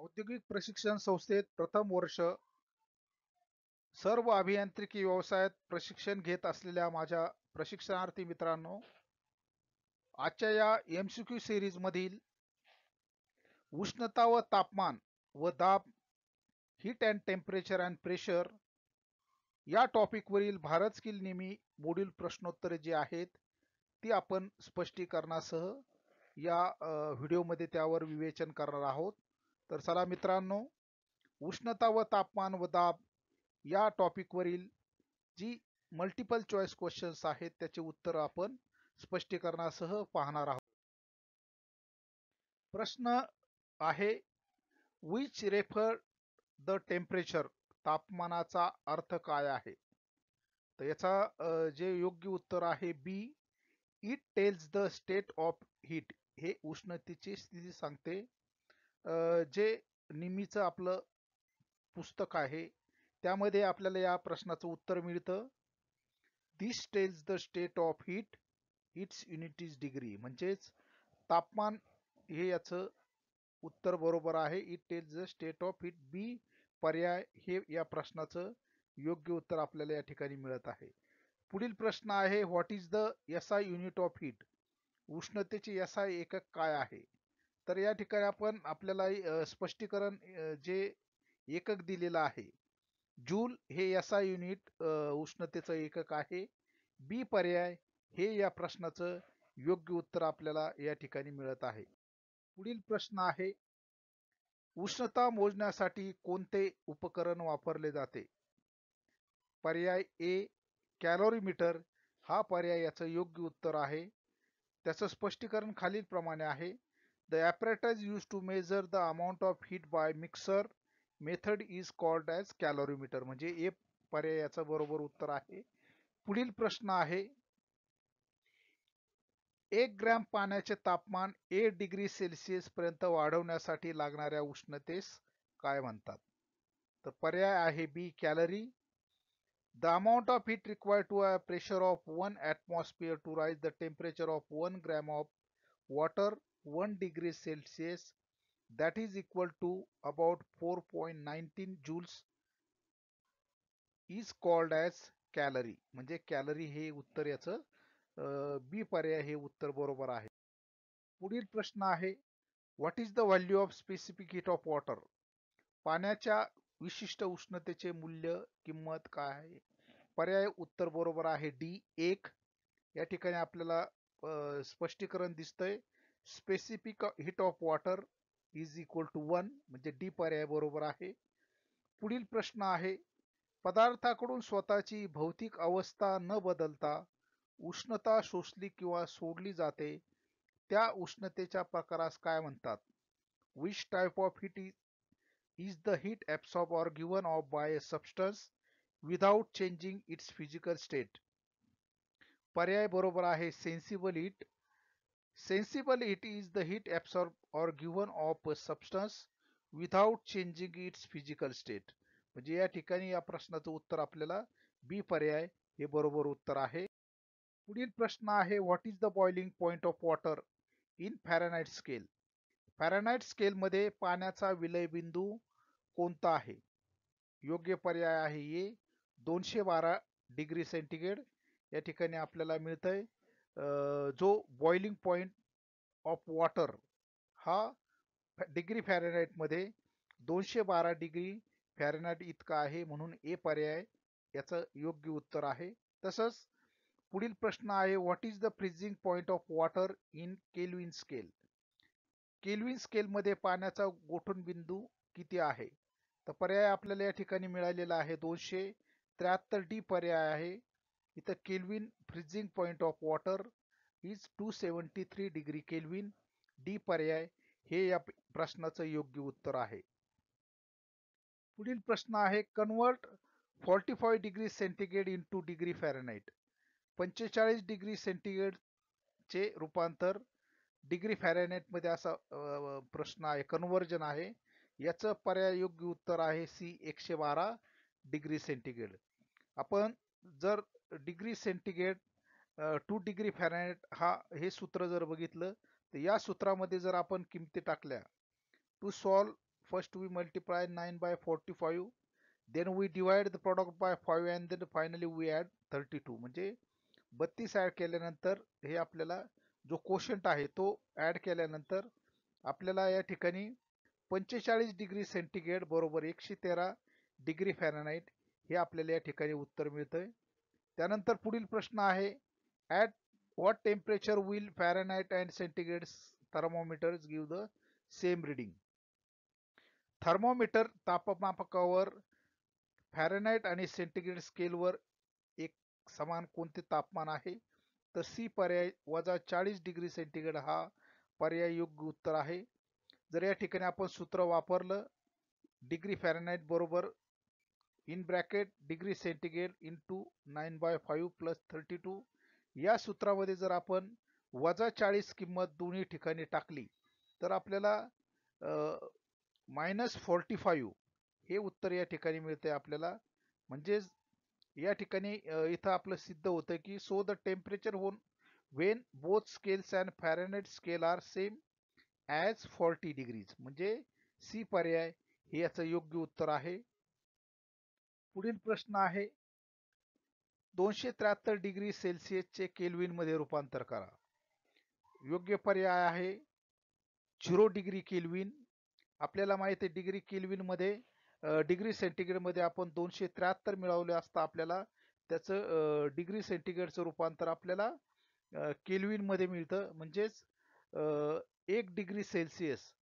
औद्योगिक प्रशिक्षण संस्थेत प्रथम वर्ष सर्व अभियांत्रिकी व्यवसायात प्रशिक्षण घेत असलेल्या माझ्या प्रशिक्षणार्थी मित्रांनो, आजच्या या MCQ सिरीज मधील उष्णता व तापमान व दाब, heat and temperature and pressure या टॉपिक वरील भारत स्किल नेमी मॉड्यूल प्रश्नोत्तरे जी आहेत ती आपण स्पष्टीकरणासह या व्हिडिओमध्ये त्यावर विवेचन करणार आहोत. तर चला मित्रांनो, उष्णता व तापमान व दाब या टॉपिकवरील जी मल्टिपल चॉईस क्वेश्चन्स आहेत त्याचे उत्तर आपण स्पष्टीकरणासह पाहणार आहोत. प्रश्न आहे, विच रेफर द टेम्परेचर, तापमानाचा अर्थ काय आहे? तर याचा जे योग्य उत्तर आहे B, it tells the state of heat. हे उष्णतेची स्थिती सांगते. जे निमीचं आपलं पुस्तक आहे त्यामध्ये आपल्याला या प्रश्नाचं उत्तर मिळतं. This tells the state of heat, its unit is degree. म्हणजेच तापमान हे याचं उत्तर बरोबर आहे. It tells the state of heat. B पर्याय हे या प्रश्नाचं योग्य उत्तर आपल्याला या ठिकाणी मिळत आहे. पुढील प्रश्न आहे, what is the SI unit of heat. उष्णतेचे SI एकक काय आहे? तर या ठिकाणी आपल्याला स्पष्टीकरण जे एकक दिलेलं आहे, जूल हे SI युनिट उष्णतेचं एकक आहे. बी पर्याय हे या प्रश्नाचं योग्य उत्तर आपल्याला या ठिकाणी मिळत आहे. पुढील प्रश्न आहे, उष्णता मोजण्यासाठी कोणते उपकरण वापरले जाते? पर्याय ए, कॅलोरीमीटर हा पर्याय याचं योग्य उत्तर आहे. त्याचं स्पष्टीकरण खालील प्रमाणे आहे. The apparatus used to measure the amount of heat by mixer method is called as calorimeter. म्हणजे ए पर्याय याचं बरोबर उत्तर आहे. पुढील प्रश्न आहे, 1 ग्रॅम पाण्याचे तापमान 1 डिग्री सेल्सिअस पर्यंत वाढवण्यासाठी लागणाऱ्या उष्णतेस काय म्हणतात? तर पर्याय आहे बी, calorie. The amount of heat required to a pressure of 1 atmosphere to rise the temperature of 1 gram of water 1 degree Celsius, that is equal to about 4.19 joules, is called as calorie. म्हणजे calorie हे उत्तर याचं बी पर्याय हे उत्तर बरोबर आहे. पुढील प्रश्न आहे, what is the value of specific heat of water. पाण्याच्या विशिष्ट उष्णतेचे मूल्य, किंमत काय आहे? पर्याय उत्तर बरोबर आहे डी, 1. या ठिकाणी आपल्याला स्पष्टीकरण दिसतंय. Specific heat of water is equal to 1. म्हणजे डी पर्याय बरोबर आहे. पुढील प्रश्न आहे, पदार्थाकडून स्वतःची भौतिक अवस्था न बदलता उष्णता शोषली किंवा सोडली जाते त्या उष्णतेच्या प्रकारास काय म्हणतात? Which type of heat is the heat absorbed or given off by a substance without changing its physical state. पर्याय बरोबर आहे sensible heat. Sensible heat is the heat absorbed or given off a substance without changing its physical state. म्हणजे या ठिकाणी या प्रश्नाचं उत्तर आपल्याला बी पर्याय हे बरोबर उत्तर आहे. पुढील प्रश्न आहे, what is the boiling point of water in Fahrenheit scale. Fahrenheit स्केलमध्ये पाण्याचा विलयबिंदू कोणता आहे? योग्य पर्याय आहे ए, 212 डिग्री सेंटीग्रेड. या ठिकाणी आपल्याला मिळतंय जो बॉइलिंग पॉइंट ऑफ वॉटर हा डिग्री फॅरेनहाइट मध्ये 212 डिग्री फॅरेनहाइट इतका आहे, म्हणून ए पर्याय याचं योग्य उत्तर आहे. तसंच पुढील प्रश्न आहे, what is the freezing point of water in kelvin scale. Kelvin स्केलमध्ये पाण्याचा गोठण बिंदू किती आहे? तर पर्याय आपल्याला या ठिकाणी मिळालेला आहे 273 डी पर्याय आहे. इथं kelvin freezing point of water is 273 degree kelvin. D पर्याय हे या प्रश्नाचं योग्य उत्तर आहे. पुढील प्रश्न आहे, convert 45 degree centigrade into degree Fahrenheit. 45 degree centigrade चे रूपांतर डिग्री फॅरेनहाइट मध्ये असा प्रश्न आहे, कन्वर्जन आहे. याचं पर्याय योग्य उत्तर आहे सी, 112 डिग्री सेंटीग्रेड. आपण जर degree centigrade two degree Fahrenheit हे सूत्र जर बघितलं तर या सूत्रामध्ये जर आपण किमती टाकल्या, to solve first we multiply 9 by 45, then we divide the product by 5 and then finally we add 32. म्हणजे 32 ऍड केल्यानंतर हे आपल्याला जो कोशंट आहे तो ऍड केल्यानंतर आपल्याला या ठिकाणी 45 डिग्री सेंटीग्रेड बरोबर 113 डिग्री फॅरनहाइट हे आपल्याला या ठिकाणी उत्तर मिळतंय. त्यानंतर पुढील प्रश्न आहे, at what temperature will Fahrenheit and centigrade thermometers give the same reading. Thermometer तापमापकावर फॅरनहाइट आणि सेंटीग्रेड स्केलवर एक समान कोणते तापमान आहे, तर सी पर्याय -40 डिग्री सेंटीग्रेड हा पर्याय योग्य उत्तर आहे. जर या ठिकाणी आपण सूत्र वापरलं, डिग्री फॅरनहाइट बरोबर in bracket degree centigrade into 9/5 plus 32, या सूत्रामध्ये जर आपण -40 किंमत दोन्ही ठिकाणी टाकली तर आपल्याला -45 हे उत्तर या ठिकाणी मिळते आपल्याला. म्हणजेच या ठिकाणी इथं आपलं सिद्ध होतं की so the temperature when both scales and Fahrenheit scale are same as 40 degrees. म्हणजे सी पर्याय हे याचं योग्य उत्तर आहे. पुढील प्रश्न आहे, 273 डिग्री सेल्सिअसचे केल्विन मध्ये रूपांतर करा. योग्य पर्याय आहे 0 डिग्री केल्विन. आपल्याला माहिती आहे डिग्री केल्विन मध्ये डिग्री सेंटीग्रेड मध्ये आपण 273 मिळवले असता आपल्याला त्याचं डिग्री सेंटीग्रेडचं रूपांतर आपल्याला केल्विन मध्ये मिळतं. म्हणजेच 1 डिग्री सेल्सिअस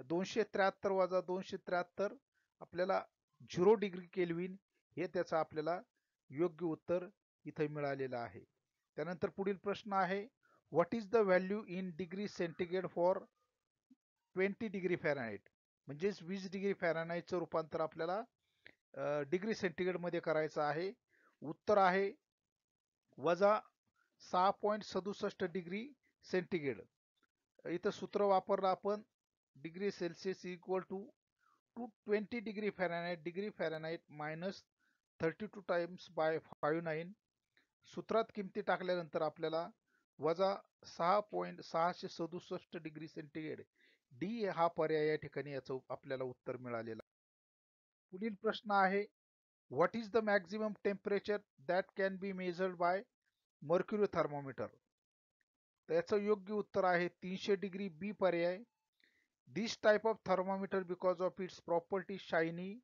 273 वजा 273 आपल्याला 0 डिग्री केल्विन हे त्याचं आपल्याला योग्य उत्तर इथे मिळालेलं आहे. त्यानंतर पुढील प्रश्न आहे, what is the value in degree centigrade for 20 degree Fahrenheit. म्हणजेच 20 डिग्री फॅरनहाइटचं रूपांतर आपल्याला डिग्री सेंटीग्रेड मध्ये करायचं आहे. उत्तर आहे -6.67 डिग्री सेंटीग्रेड. इथं सूत्र वापरलं आपण, degree Celsius equal to 20 degree Fahrenheit, degree Fahrenheit -32 times by 59. सूत्रात किमती टाकल्यानंतर आपल्याला -6.667 डिग्री सेंटीग्रेड डी हा पर्याय या ठिकाणी याचं आपल्याला उत्तर मिळालेलं. पुढील प्रश्न आहे, what is the maximum temperature that can be measured by mercury thermometer. तर याचं योग्य उत्तर आहे 300 डिग्री बी पर्याय. This type of thermometer because of its property shiny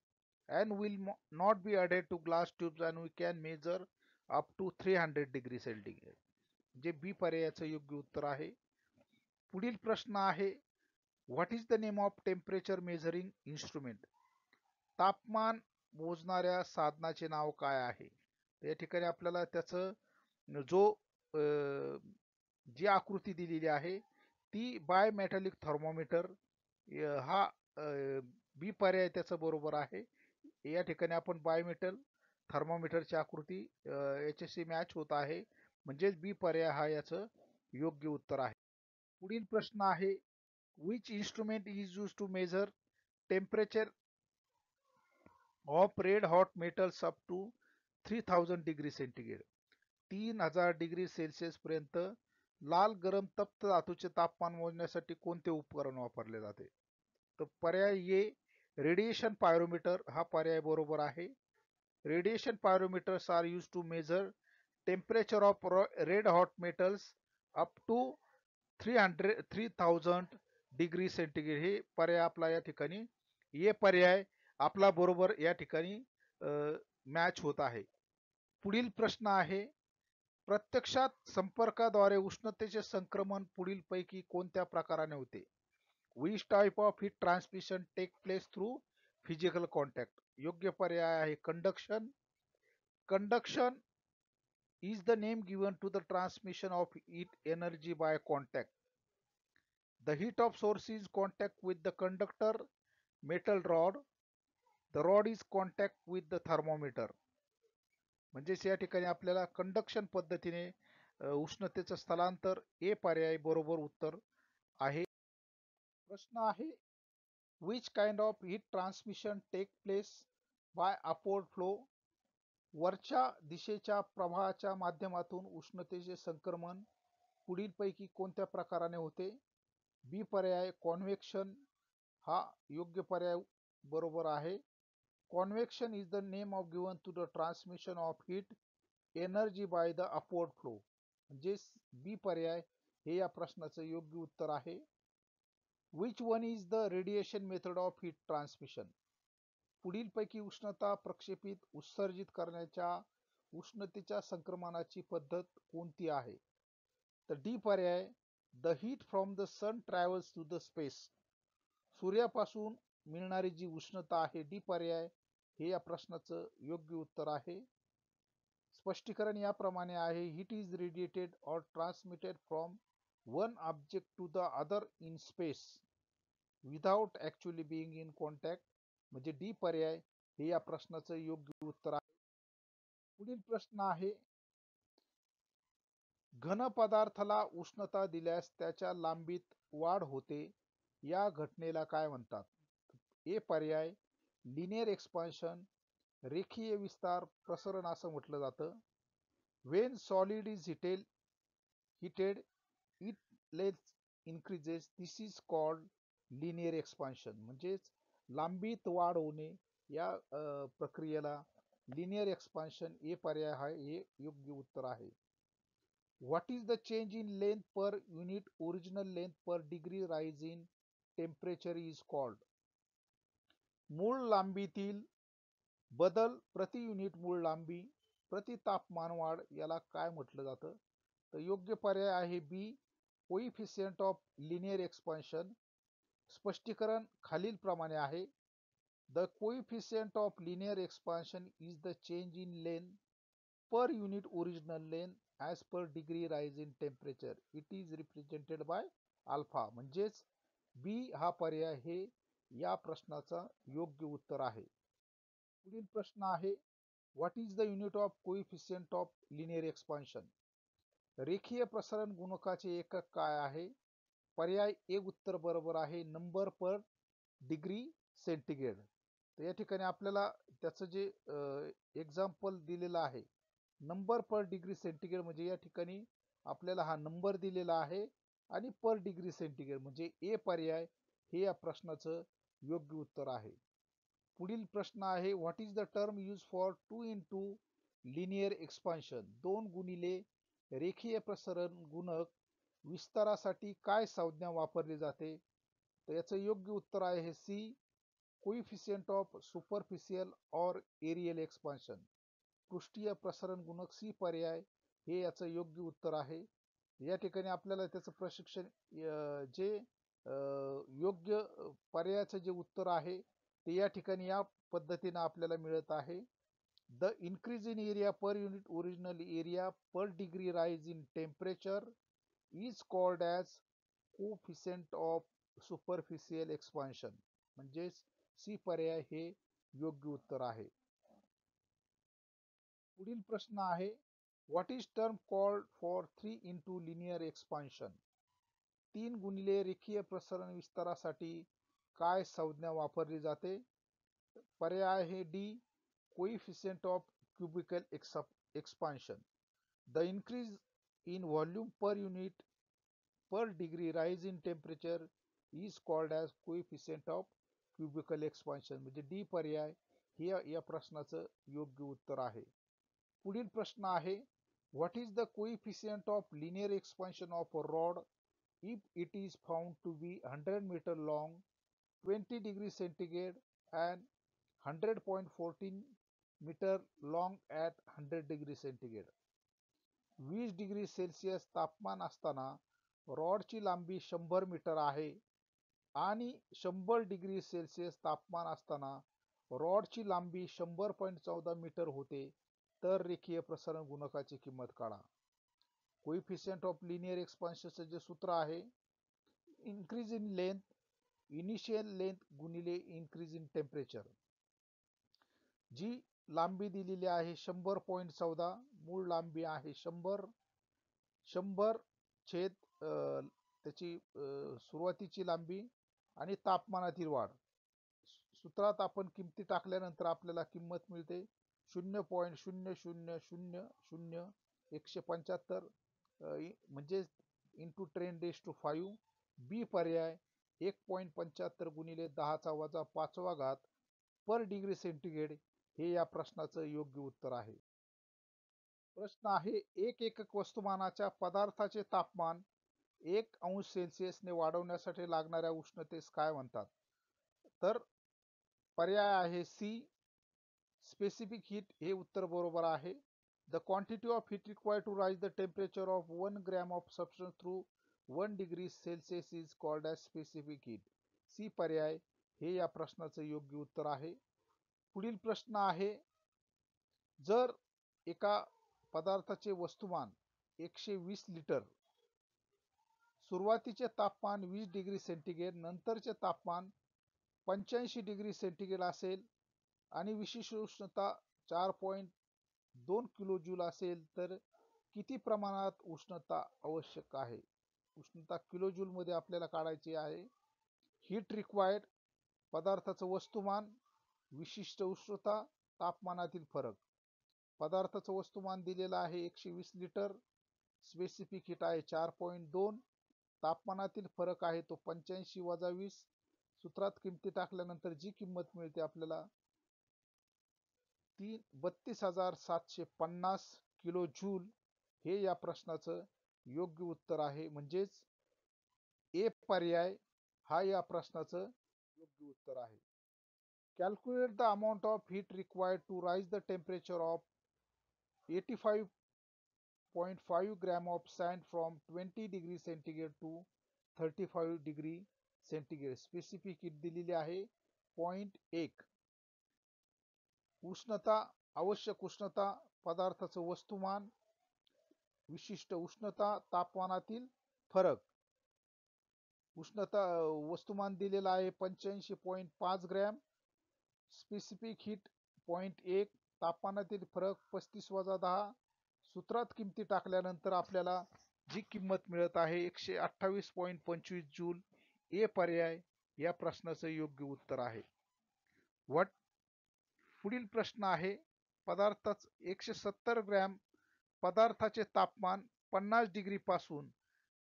and will not be added to glass tubes and we can measure up to 300 degree centigrade. जे बी पर्यायाचं योग्य उत्तर आहे. पुढील प्रश्न आहे, what is the name of temperature measuring instrument. तापमान मोजणाऱ्या साधनाचे नाव काय आहे. या ठिकाणी आपल्याला त्याचं जो जी आकृती दिलेली आहे ती बाय मेटॅलिक थर्मोमीटर हा बी पर्याय त्याचं बरोबर आहे. या ठिकाणी आपण बायमेटल थर्मोमीटरची आकृती याच्याशी मॅच होत आहे. म्हणजेच बी पर्याय हा याचं योग्य उत्तर आहे. पुढील प्रश्न आहे, which instrument is use to measure temperature of red hot metals up to 3000 degree centigrade. 3000 degree Celsius पर्यंत लाल गरम तप्त धातूचे तापमान मोजण्यासाठी कोणते उपकरण वापरले जाते. तर पर्याय ए रेडिएशन पायरोमीटर हा पर्याय बरोबर आहे. Radiation pyrometers are use to measure temperature of red hot metals up to 3000 degree centigrade. हे पर्याय आपला या ठिकाणी ए पर्याय आपला बरोबर या ठिकाणी मॅच होत आहे. पुढील प्रश्न आहे, प्रत्यक्षात संपर्काद्वारे उष्णतेचे संक्रमण पुढील पैकी कोणत्या प्रकाराने होते. Which type of heat transmission take place through physical contact. योग्य पर्याय आहे conduction. Conduction is the name given to the transmission of heat energy by contact. The heat of source is contact with the conductor metal rod. The rod is contact with the thermometer. म्हणजेच या ठिकाणी आपल्याला conduction पद्धतीने उष्णतेचं स्थलांतर ए पर्याय बरोबर उत्तर आहे. प्रश्न आहे, which kind of heat transmission take place by upward flow. वरच्या दिशेच्या प्रवाहाच्या माध्यमातून उष्णतेचे संक्रमण पुढीलपैकी कोणत्या प्रकाराने होते. बी पर्याय कॉन्व्हेक्शन, हा योग्य पर्याय बरोबर आहे. Convection is the name of given to the transmission of heat energy by the upward flow. म्हणजे बी पर्याय हे या प्रश्नाचं योग्य उत्तर आहे. Which one is the radiation method of heat transmission. पुढीलपैकी उष्णता प्रक्षेपित उत्सर्जित करण्याच्या उष्णतेच्या संक्रमणाची पद्धत कोणती आहे? तर डी पर्याय, the heat from the sun travels to the space. सूर्यापासून मिळणारी जी उष्णता आहे, डी पर्याय हे या प्रश्नाचं योग्य उत्तर आहे. स्पष्टीकरण याप्रमाणे आहे. Heat is radiated or transmitted from one object to the other in space without actually being in contact. म्हणजे डी पर्याय हे या प्रश्नाचं योग्य उत्तर आहे. पुढील प्रश्न आहे, घन पदार्थाला उष्णता दिल्यास त्याच्या लांबीत वाढ होते, या घटनेला काय म्हणतात? ए पर्याय, लिनियर एक्सपान्शन, रेखीय विस्तार प्रसरण असं म्हटलं जातं. When solid is heated it length increases, this is called linear expansion. म्हणजेच लांबीत वाढ होणे या प्रक्रियेला लिनियर एक्सपान्शन ए पर्याय हा हे योग्य उत्तर आहे. What is the change in length per unit original length per degree rise in temperature is called. मूळ लांबीतील बदल प्रति युनिट मूळ लांबी प्रति तापमान वाढ याला काय म्हटलं जातं? तर योग्य पर्याय आहे बी, कोइफिशियंट ऑफ लिनियर एक्सपान्शन. स्पष्टीकरण खालील प्रमाणे आहे. The coefficient of linear expansion is the change in length per unit original length as per degree rise in temperature. It is represented by alpha. म्हणजेच बी हा पर्याय हे या प्रश्नाचा योग्य उत्तर आहे. पुढील प्रश्न आहे, what is the unit of coefficient of linear expansion. रेखीय प्रसारण गुणकाचे एकक काय आहे? पर्याय ए उत्तर बरोबर आहे, नंबर पर डिग्री सेंटीग्रेड. तर या ठिकाणी आपल्याला त्याचं जे एक्झाम्पल दिलेलं आहे, नंबर पर डिग्री सेंटीग्रेड, म्हणजे या ठिकाणी आपल्याला हा नंबर दिलेला आहे आणि पर डिग्री सेंटीग्रेड म्हणजे ए पर्याय हे या प्रश्नाचं योग्य उत्तर आहे. पुढील प्रश्न आहे, what is the term use for 2 into linear expansion. 2 गुणिले रेखीय प्रसरण गुणक विस्तारासाठी काय संज्ञा वापरली जाते? तर याचं योग्य उत्तर आहे सी, कोइफिशियंट ऑफ सुपरफिशियल और एरियल एक्सपान्शन. पृष्ठीय प्रसारण गुणक सी पर्याय हे याचं योग्य उत्तर आहे. या ठिकाणी आपल्याला त्याचं प्रशिक्षण जे योग्य पर्यायाचं जे उत्तर आहे ते या ठिकाणी या पद्धतीने आपल्याला मिळत आहे. The increase in area per unit original area per degree rise in temperature is called as coefficient of superficial expansion. म्हणजेच सी पर्याय हे योग्य उत्तर आहे. पुढील प्रश्न आहे, what is term called for 3 into linear expansion. 3 गुणिले रेखीय प्रसरण विस्तारासाठी काय संज्ञा वापरली जाते? पर्याय आहे D, coefficient of cubical expansion. The increase in volume per unit per degree rise in temperature is called as coefficient of cubical expansion. म्हणजे डी पर्याय हे या प्रश्नाचं योग्य उत्तर आहे. पुढील प्रश्न आहे, what is the coefficient of linear expansion of a rod if it is found to be 100 meter long, 20 degree centigrade and 100.14 meter long at 100 degree centigrade. 20 degree Celsius तापमान असताना रॉडची लांबी 100 मीटर आहे आणि 100 डिग्री सेल्सिअस तापमान असताना रॉडची लांबी 100.14 metre होते, तर रेखीय प्रसारण गुणकाची किंमत काढा. कोइफिशियंट ऑफ लिनियर एक्सपान्शनचं जे सूत्र आहे, increase in length, initial length गुणिले इन्क्रीज इन टेम्परेचर. जी लांबी दिलेली आहे 100.14, मूळ लांबी आहे 100 छेद त्याची सुरुवातीची लांबी आणि तापमानातील वाढ. सूत्रात आपण किमती टाकल्यानंतर आपल्याला किंमत मिळते 0.0000175 म्हणजे इंटू 10⁵. बी पर्याय 1.75 गुणिले 10⁻⁵ पर डिग्री सेंटीग्रेड हे या प्रश्नाचं योग्य उत्तर आहे. प्रश्न आहे, एक एकक वस्तुमानाच्या पदार्थाचे तापमान 1°C वाढवण्यासाठी लागणाऱ्या उष्णतेस काय म्हणतात? तर पर्याय आहे सी, स्पेसिफिक हीट हे उत्तर बरोबर आहे. The quantity of heat required to raise the temperature of 1 gram of substance through 1°C is called as specific heat. C पर्याय हे या प्रश्नाचं योग्य उत्तर आहे. पुढील प्रश्न आहे, जर एका पदार्थाचे वस्तुमान 120 लिटर, सुरुवातीचे तापमान 20°C, नंतरचे तापमान 85°C असेल आणि विशिष्ट उष्णता 4.2 किलो जूल असेल तर किती प्रमाणात उष्णता आवश्यक आहे? उष्णता किलो जूल मध्ये आपल्याला काढायची आहे. हीट रिक्वायर्ड, पदार्थाचं वस्तुमान, विशिष्ट उष्णता, तापमानातील फरक. पदार्थाचं वस्तुमान दिलेलं आहे 120 लिटर, स्पेसिफिक हीट आहे 4.2, तापमानातील फरक आहे तो 85 - 20. सूत्रात किमती टाकल्यानंतर जी किंमत मिळते आपल्याला 32,750 किलो जूल हे या प्रश्नाचं योग्य उत्तर आहे. म्हणजेच ए पर्याय हा या प्रश्नाचं योग्य उत्तर आहे. Calculate the amount of heat required to raise the temperature of 85.5 gram of sand from 20°C to 35°C. स्पेसिफिक हीट दिलेली आहे 0.1. उष्णता, आवश्यक उष्णता, पदार्थाचं वस्तुमान, विशिष्ट उष्णता, तापमानातील फरक. उष्णता वस्तुमान दिलेला आहे 85.5 ग्रॅम, स्पेसिफिक हीट 0.1, तापमानातील फरक 35 - 10. सूत्रात किमती टाकल्यानंतर आपल्याला जी किंमत मिळत आहे 128.25 जूल. ए पर्याय या प्रश्नाचं योग्य उत्तर आहे. पुढील प्रश्न आहे, पदार्थात 170 ग्रॅम पदार्थाचे तापमान 50° पासून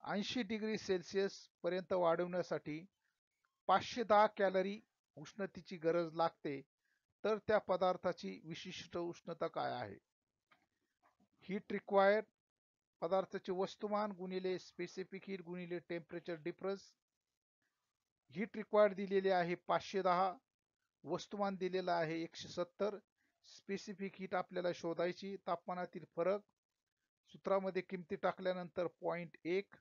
80°C पर्यंत वाढवण्यासाठी 510 कॅलरी उष्णतेची गरज लागते, तर त्या पदार्थाची विशिष्ट उष्णता काय आहे? हीट रिक्वायर्ड, पदार्थाचे वस्तुमान गुणिले स्पेसिफिक हीट गुणिले टेम्परेचर डिफरन्स. हीट रिक्वायर्ड दिलेली आहे 510, वस्तुमान दिलेलं आहे 170, स्पेसिफिक हीट आपल्याला शोधायची, तापमानातील फरक. सूत्रामध्ये किमती टाकल्यानंतर 0.1,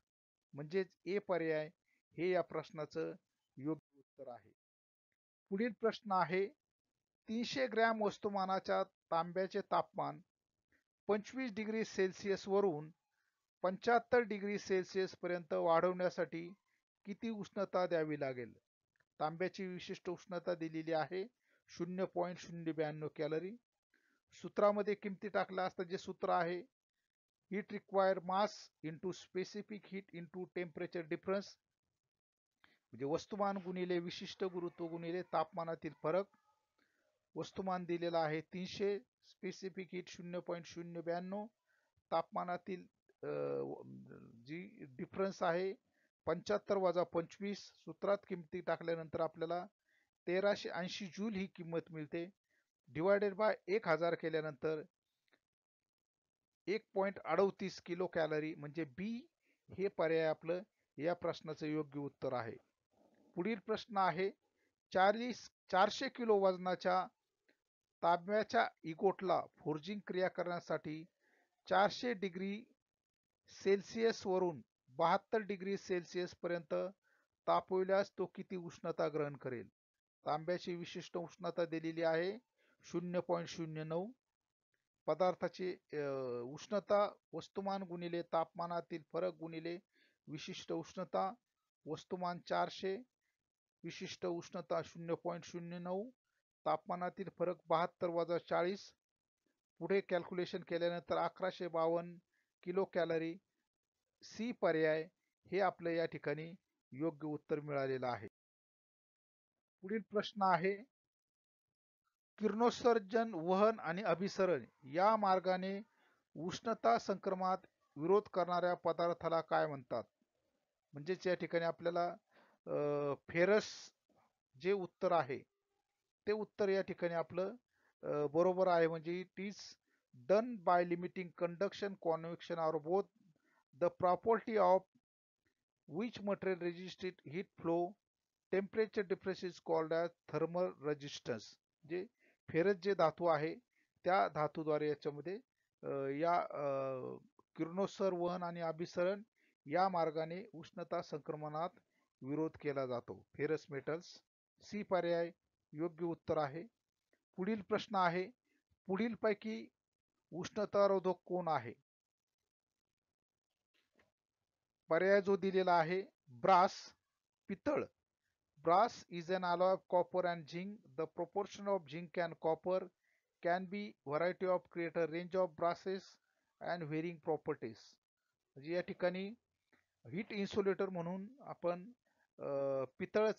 म्हणजेच ए पर्याय हे या प्रश्नाचं योग्य उत्तर आहे. पुढील प्रश्न आहे, 300 ग्रॅम वस्तुमानाच्या तांब्याचे तापमान 25°C वरून 75°C पर्यंत वाढवण्यासाठी किती उष्णता द्यावी लागेल? तांब्याची विशिष्ट उष्णता दिलेली आहे 0.092 कॅलरी. सूत्रामध्ये किमती टाकल्या असता जे सूत्र आहे heat required mass into specific heat into temperature difference, म्हणजे वस्तुमान गुणिले विशिष्ट गुरुत्व गुणिले तापमानातील फरक. वस्तुमान दिलेला आहे 300, स्पेसिफिक हीट 0.092, तापमानातील जी डिफरन्स आहे 75 - 25. सूत्रात किमती टाकल्यानंतर आपल्याला 1380 जूल ही किंमत मिळते. डिवायडेड बाय 1000 केल्यानंतर 1.38 किलो कॅलरी, म्हणजे बी हे पर्याय आपलं या प्रश्नाचं योग्य उत्तर आहे. पुढील प्रश्न आहे, 400 किलो वजनाच्या तांब्याच्या इगोटला फोर्जिंग क्रिया करण्यासाठी 400°C वरून 72°C पर्यंत तापविल्यास तो किती उष्णता ग्रहण करेल? तांब्याची विशिष्ट उष्णता दिलेली आहे 0.09. पदार्थाची उष्णता, वस्तुमान गुणिले तापमानातील फरक गुणिले विशिष्ट उष्णता. वस्तुमान 400, विशिष्ट उष्णता 0.09, तापमानातील फरक 72 - 40. पुढे कॅल्क्युलेशन केल्यानंतर 1152 किलो कॅलरी. सी पर्याय हे आपलं या ठिकाणी योग्य उत्तर मिळालेलं आहे. पुढील प्रश्न आहे, किरणोत्सर्जन, वहन आणि अभिसरण या मार्गाने उष्णता संक्रमणात विरोध करणाऱ्या पदार्थाला काय म्हणतात? म्हणजेच या ठिकाणी आपल्याला फेरस जे उत्तर आहे ते उत्तर या ठिकाणी आपलं बरोबर आहे. म्हणजे it is done by limiting conduction convection are both the property of which material resisted heat flow temperature difference is called as thermal resistance. जे फेरस जे धातू आहे त्या धातूद्वारे याच्यामध्ये या किरणोत्सर्ग आणि अभिसरण या मार्गाने उष्णता संक्रमणात विरोध केला जातो. फेरस मेटल्स सी पर्याय योग्य उत्तर आहे. पुढील प्रश्न आहे, पुढीलपैकी उष्णतारोधक कोण आहे? पर्याय जो दिलेला आहे ब्रास, पितळ. Brass is an alloy of copper and zinc. The proportion of zinc and copper can be variety of create a range of brasses and varying properties. म्हणजे या ठिकाणी हीट इन्सुलेटर म्हणून आपण पितळ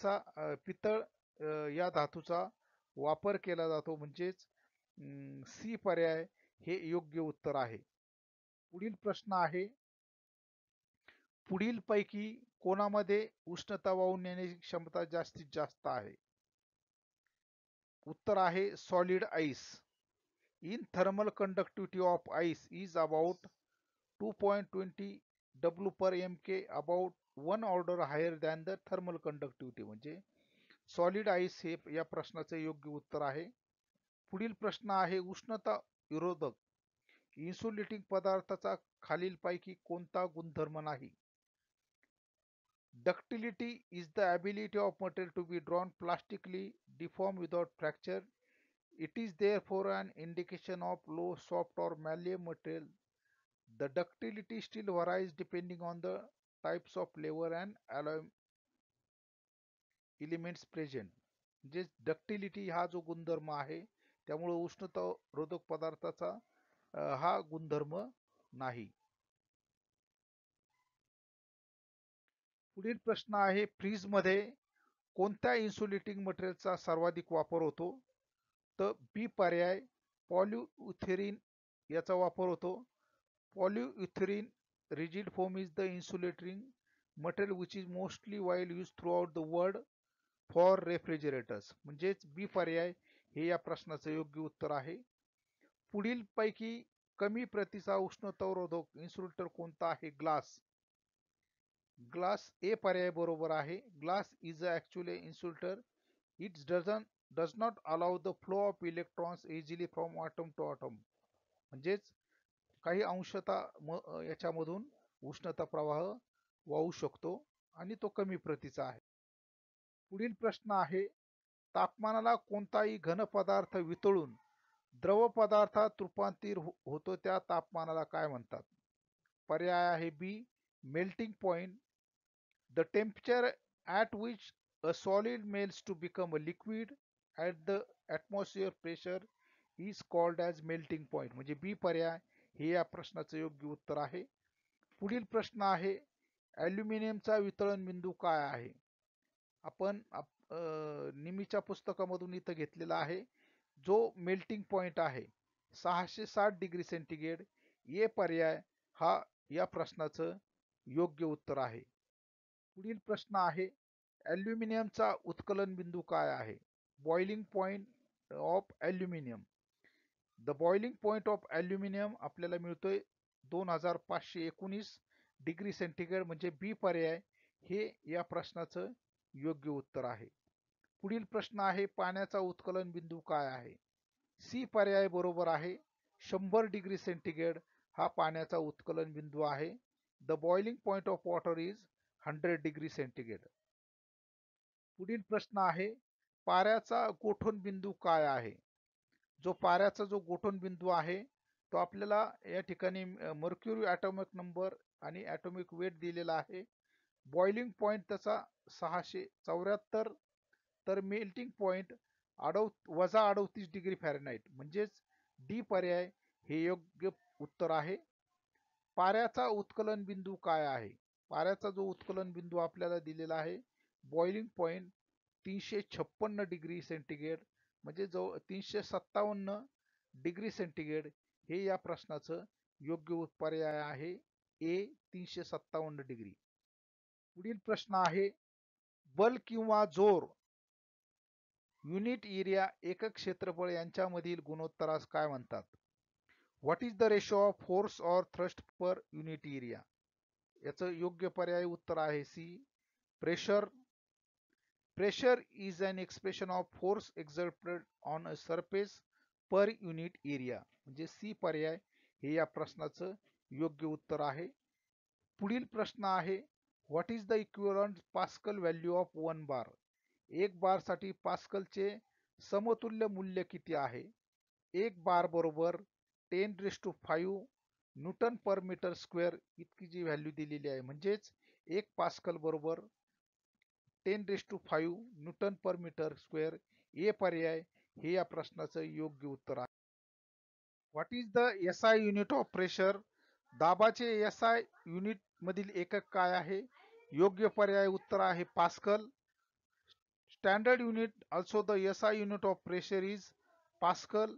या धातूचा वापर केला जातो. म्हणजेच सी पर्याय हे योग्य उत्तर आहे. पुढील प्रश्न आहे, पुढीलपैकी कोणामध्ये उष्णता वाहून नेण्याची क्षमता जास्तीत जास्त आहे? उत्तर आहे solid ice. In thermal conductivity of ice is about 2.20 W per MK, about 1 order higher than the thermal conductivity. म्हणजे सॉलिड आइस हे या प्रश्नाचे योग्य उत्तर आहे. पुढील प्रश्न आहे, उष्णता विरोधक इन्सुलेटिंग पदार्थाचा खालीलपैकी कोणता गुणधर्म नाही? Ductility is the ability of material to be drawn plastically deformed without fracture. It is therefore an indication of low, soft or malleable material. The ductility still varies depending on the types of lever and alloy elements present. म्हणजे ductility हा जो गुणधर्म आहे त्यामुळे उष्णता रोधक पदार्थाचा हा गुणधर्म नाही. पुढील प्रश्न आहे, फ्रीज मध्ये कोणत्या इन्सुलेटिंग मटेरियलचा सर्वाधिक वापर होतो? तर बी पर्याय पॉलियुथेरिन याचा वापर होतो. Polyurethane rigid foam is the insulating material which is mostly while use throughout the world for refrigerators. म्हणजेच बी पर्याय हे या प्रश्नाचं योग्य उत्तर आहे. पुढील पैकी कमी प्रतीचा उष्णतारोधक इन्सुलेटर कोणता आहे? ग्लास. ग्लास ए पर्याय बरोबर आहे. Glass is actually insulator. It does not allow the flow of electrons easily from atom to atom. म्हणजेच काही अंशता याच्यामधून उष्णता प्रवाह वाहू शकतो आणि तो कमी प्रतीचा आहे. पुढील प्रश्न आहे, तापमानाला कोणताही घन पदार्थ वितळून द्रव पदार्थात रूपांतर होतो त्या तापमानाला काय म्हणतात? पर्याय आहे B melting point. The temperature at which a solid melts to become a liquid at the atmosphere pressure is called as melting point. म्हणजे बी पर्याय हे या प्रश्नाचं योग्य उत्तर आहे. पुढील प्रश्न आहे, ॲल्युमिनियमचा वितळण बिंदू काय आहे? आपण निमीच्या पुस्तकामधून इथं घेतलेला आहे. जो मेल्टिंग पॉइंट आहे 660 डिग्री सेंटीग्रेड. ए पर्याय हा या प्रश्नाचं योग्य उत्तर आहे. पुढील प्रश्न आहे, ॲल्युमिनियमचा उत्कलन बिंदू काय आहे? Boiling point of aluminium. The boiling point of aluminium आपल्याला मिळतोय 2519 डिग्री सेंटीग्रेड. म्हणजे बी पर्याय हे या प्रश्नाचं योग्य उत्तर आहे. पुढील प्रश्न आहे, पाण्याचा उत्कलन बिंदू काय आहे? सी पर्याय बरोबर आहे. 100 डिग्री सेंटीग्रेड हा पाण्याचा उत्कलन बिंदू आहे. The boiling point of water is 100 degree centigrade. पुढील प्रश्न आहे, पाऱ्याचा गोठण बिंदू काय आहे? जो पाऱ्याचा जो गोठण बिंदू आहे तो आपल्याला या ठिकाणी मर्क्युरी ॲटॉमिक नंबर आणि ॲटॉमिक वेट दिलेला आहे. बॉइलिंग पॉइंट त्याचा 674, तर मेल्टिंग पॉइंट -38 डिग्री फॅरेनहाइट. म्हणजेच डी पर्याय हे योग्य उत्तर आहे. पाऱ्याचा उत्कलन बिंदू काय आहे? पाऱ्याचा जो उत्कलन बिंदू आपल्याला दिलेला आहे बॉइलिंग पॉइंट 356 डिग्री सेंटीग्रेड. म्हणजे जो 357 डिग्री सेंटीग्रेड हे या प्रश्नाचं योग्य पर्याय आहे ए 357 डिग्री. पुढील प्रश्न आहे, बल किंवा जोर, युनिट एरिया, एकक क्षेत्रफळ यांच्यामधील गुणोत्तरास काय म्हणतात? What is the ratio of force or thrust per unit area? याचं योग्य पर्याय उत्तर आहे C, pressure. Pressure is an expression of force exerted on a surface per unit area. म्हणजे सी पर्याय हे या प्रश्नाचं योग्य उत्तर आहे. पुढील प्रश्न आहे, what is the equivalent pascal value of 1 बार? एक बार साठी पास्कलचे समतुल्य मूल्य किती आहे? एक बार बरोबर 10⁵ न्यूटन पर मीटर स्क्वेअर इतकी जी व्हॅल्यू दिलेली आहे. म्हणजेच एक पास्कल बरोबर 10⁵ newton per metre square. A पर्याय हे या प्रश्नाचं योग्य उत्तर आहे. What is the SI unit of pressure? दाबाचे एसआय युनिट मधील एकक काय आहे? योग्य पर्याय उत्तर आहे pascal. Standard unit also the SI unit of pressure is pascal.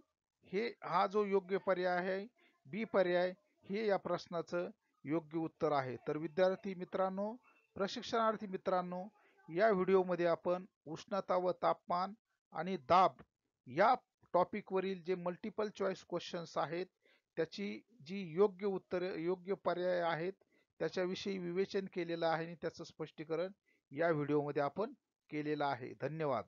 हा जो योग्य पर्याय आहे बी पर्याय हे या प्रश्नाचं योग्य उत्तर आहे. तर विद्यार्थी मित्रांनो, प्रशिक्षणार्थी मित्रांनो, या व्हिडिओमध्ये आपण उष्णता व तापमान आणि दाब या टॉपिकवरील जे मल्टिपल चॉईस क्वेश्चन्स आहेत त्याची जी योग्य पर्याय आहेत त्याच्याविषयी विवेचन केलेलं आहे आणि त्याचं स्पष्टीकरण या व्हिडिओमध्ये आपण केलेलं आहे. धन्यवाद.